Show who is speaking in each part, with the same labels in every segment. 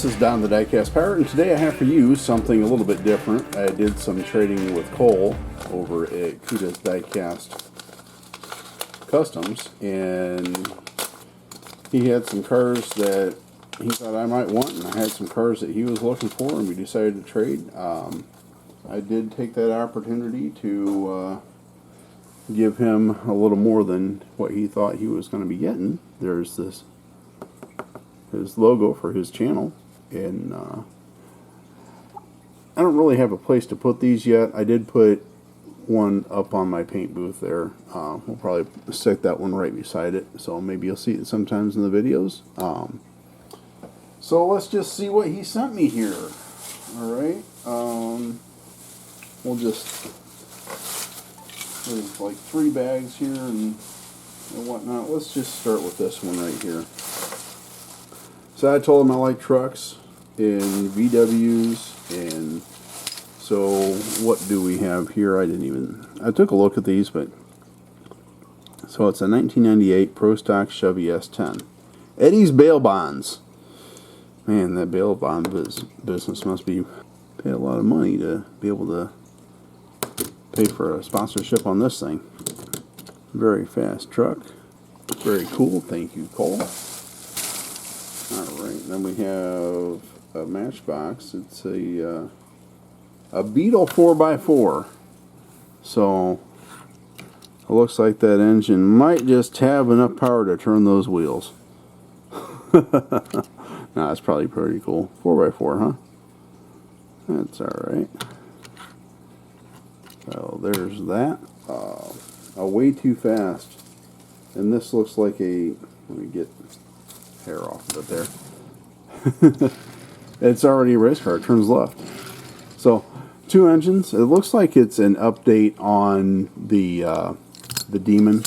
Speaker 1: this is Don the Diecast Pirate, and today I have for you something a little bit different. I did some trading with Cole over at Kuda's Diecast Customs, and he had some cars that he thought I might want, and I had some cars that he was looking for, and we decided to trade. I did take that opportunity to give him a little more than what he thought he was going to be getting. There's his logo for his channel, and I don't really have a place to put these yet. I did put one up on my paint booth there. We'll probably stick that one right beside it, so maybe you'll see it sometimes in the videos. So let's just see what he sent me here. Alright, we'll just, there's like 3 bags here and whatnot. Let's just start with this one right here. So I told him I like trucks and VWs, and so what do we have here? I took a look at these, but so it's a 1998 Pro Stock Chevy S10. Eddie's Bail Bonds. Man, that bail bond business must be pay a lot of money to be able to pay for a sponsorship on this thing. Very fast truck. Very cool. Thank you, Cole. Alright, then we have a Matchbox. It's a Beetle 4x4. So it looks like that engine might just have enough power to turn those wheels. Nah, that's probably pretty cool. 4x4, huh? That's alright. So there's that. Way too fast. And this looks like a, let me get hair off of it there. It's already a race car. It turns left. So 2 engines. It looks like it's an update on the Demon,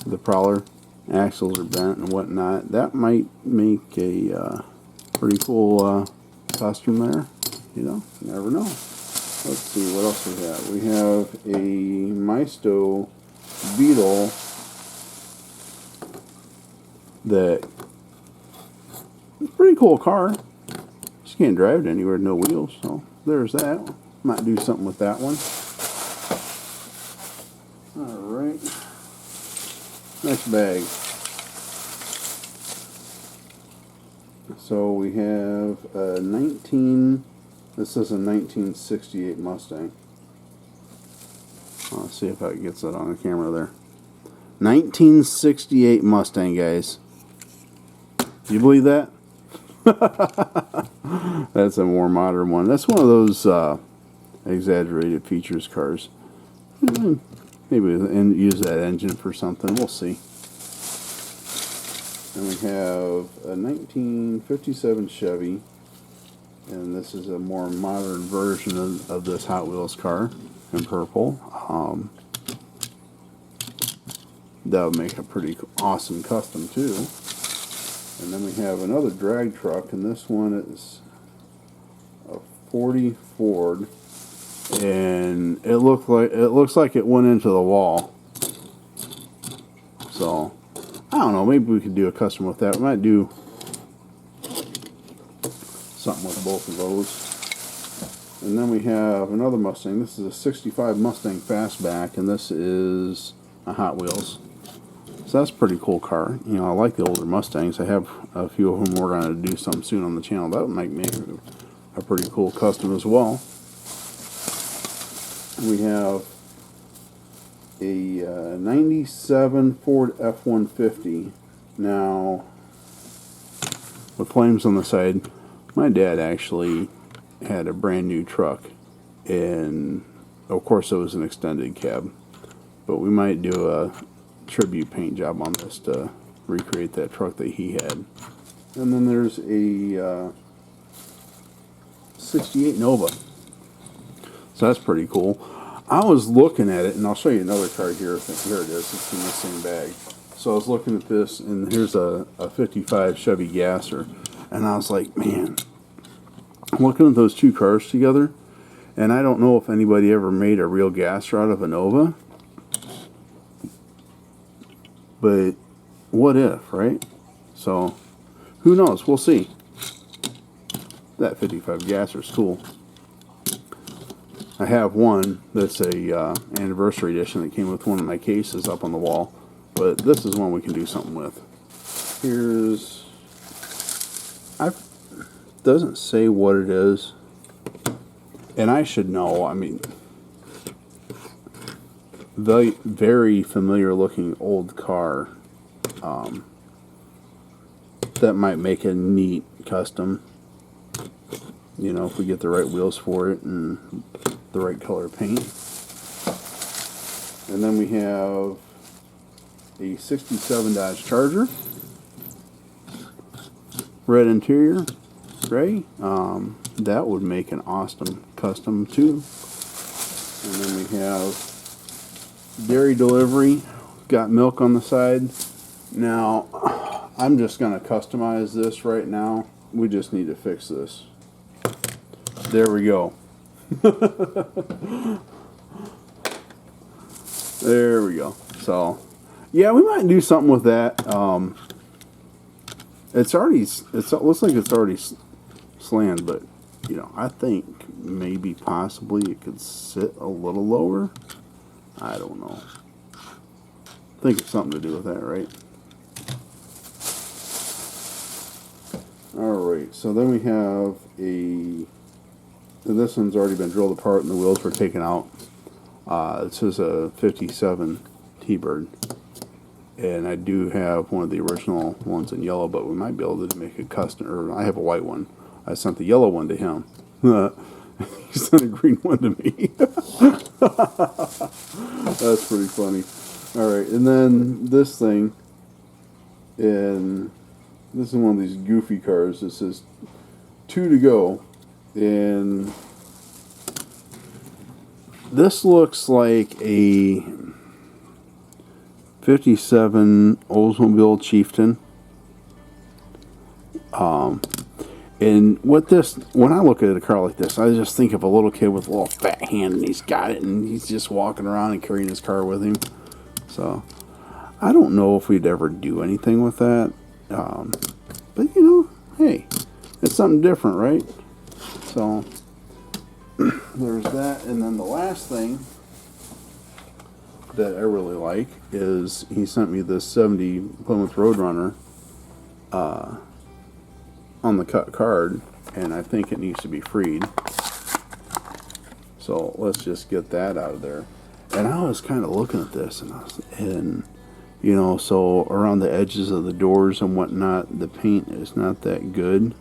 Speaker 1: the Prowler. Axles are bent and whatnot. That might make a pretty cool costume there. You know, you never know. Let's see what else we have. We have a Maisto Beetle that is a pretty cool car. Just can't drive it anywhere, no wheels. So there's that. Might do something with that one. Alright. Next bag. So we have a this is a 1968 Mustang. Let's see if I can get that on the camera there. 1968 Mustang, guys. Do you believe that? That's a more modern one. That's one of those exaggerated features cars. Maybe use that engine for something. We'll see. And we have a 1957 Chevy, and this is a more modern version of this Hot Wheels car in purple. That would make a pretty awesome custom too. And then we have another drag truck, and this one is a 40 Ford, and it looks like it went into the wall. So I don't know, maybe we could do a custom with that. We might do something with both of those. And then we have another Mustang. This is a 65 Mustang Fastback, and this is a Hot Wheels. So that's a pretty cool car. You know, I like the older Mustangs. I have a few of them. We're going to do something soon on the channel. That would make a pretty cool custom as well. We have a 97 Ford F-150. Now, with flames on the side, my dad actually had a brand new truck, and of course it was an extended cab, but we might do a tribute paint job on this to recreate that truck that he had. And then there's a 68 Nova. So that's pretty cool. I was looking at it, and I'll show you another car here. Here it is. It's in the same bag. So I was looking at this, and here's a 55 Chevy Gasser, and I was like, man, I'm looking at those 2 cars together, and I don't know if anybody ever made a real Gasser out of a Nova. But what if, right? So who knows? We'll see. that 55 gasser is cool. I have one that's a anniversary edition that came with one of my cases up on the wall, but this is one we can do something with. Here's, doesn't say what it is, and I should know. I mean, the very familiar looking old car. That might make a neat custom, you know, if we get the right wheels for it and the right color paint. And then we have a 67 Dodge Charger, red interior, gray. That would make an awesome custom too. And then we have dairy delivery, got milk on the side. Now, I'm just going to customize this right now. We just need to fix this. There we go. There we go. So, yeah, we might do something with that. It looks like it's already slammed, but, you know, I think maybe possibly it could sit a little lower. I don't know. I think it's something to do with that, right? Alright, so then we have this one's already been drilled apart and the wheels were taken out. This is a 57 T-Bird. And I do have one of the original ones in yellow, but we might be able to make a custom, or I have a white one. I sent the yellow one to him. He sent a green one to me. That's pretty funny. Alright, and then this thing, and this is one of these goofy cars. This is 2 to go, and this looks like a 57 Oldsmobile Chieftain. And when I look at a car like this, I just think of a little kid with a little fat hand, and he's got it, and he's just walking around and carrying his car with him. So, I don't know if we'd ever do anything with that. But, you know, hey, it's something different, right? So, there's that. And then the last thing that I really like is he sent me this 70 Plymouth Roadrunner on the cut card, and I think it needs to be freed. So let's just get that out of there. And I was kind of looking at this, and you know, so around the edges of the doors and whatnot, the paint is not that good.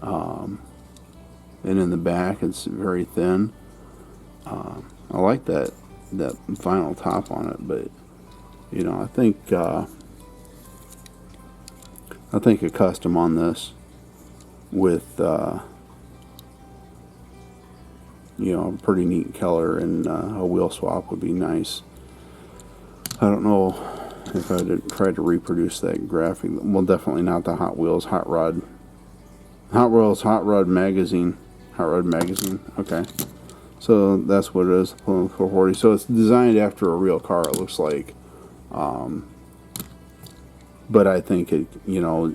Speaker 1: And in the back, it's very thin. I like that vinyl top on it, but you know, I think a custom on this with you know, a pretty neat color and a wheel swap would be nice. I don't know if I'd try to reproduce that graphic. Well, definitely not the Hot Wheels Hot Rod magazine. Hot Rod magazine. Okay, so that's what it is. Plymouth 440. So it's designed after a real car, it looks like. But I think it, you know,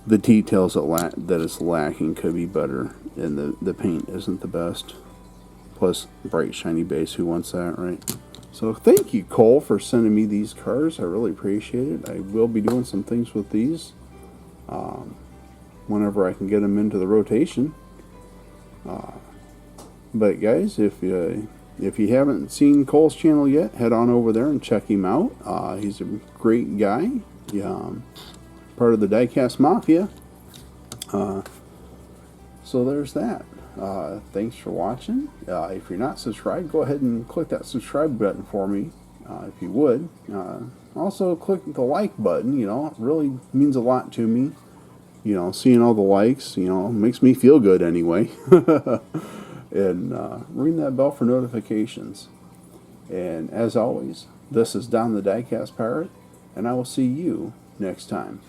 Speaker 1: the details that it's lacking could be better, and the paint isn't the best. Plus, bright shiny base. Who wants that, right? So thank you, Cole, for sending me these cars. I really appreciate it. I will be doing some things with these whenever I can get them into the rotation. But guys, if you haven't seen Cole's channel yet, head on over there and check him out. He's a great guy. Part of the Diecast Mafia. So there's that. Thanks for watching. If you're not subscribed, go ahead and click that subscribe button for me, if you would. Also, click the like button. You know, it really means a lot to me. You know, seeing all the likes, you know, makes me feel good anyway. And ring that bell for notifications. And as always, this is Don the Diecast Pirate, and I will see you next time.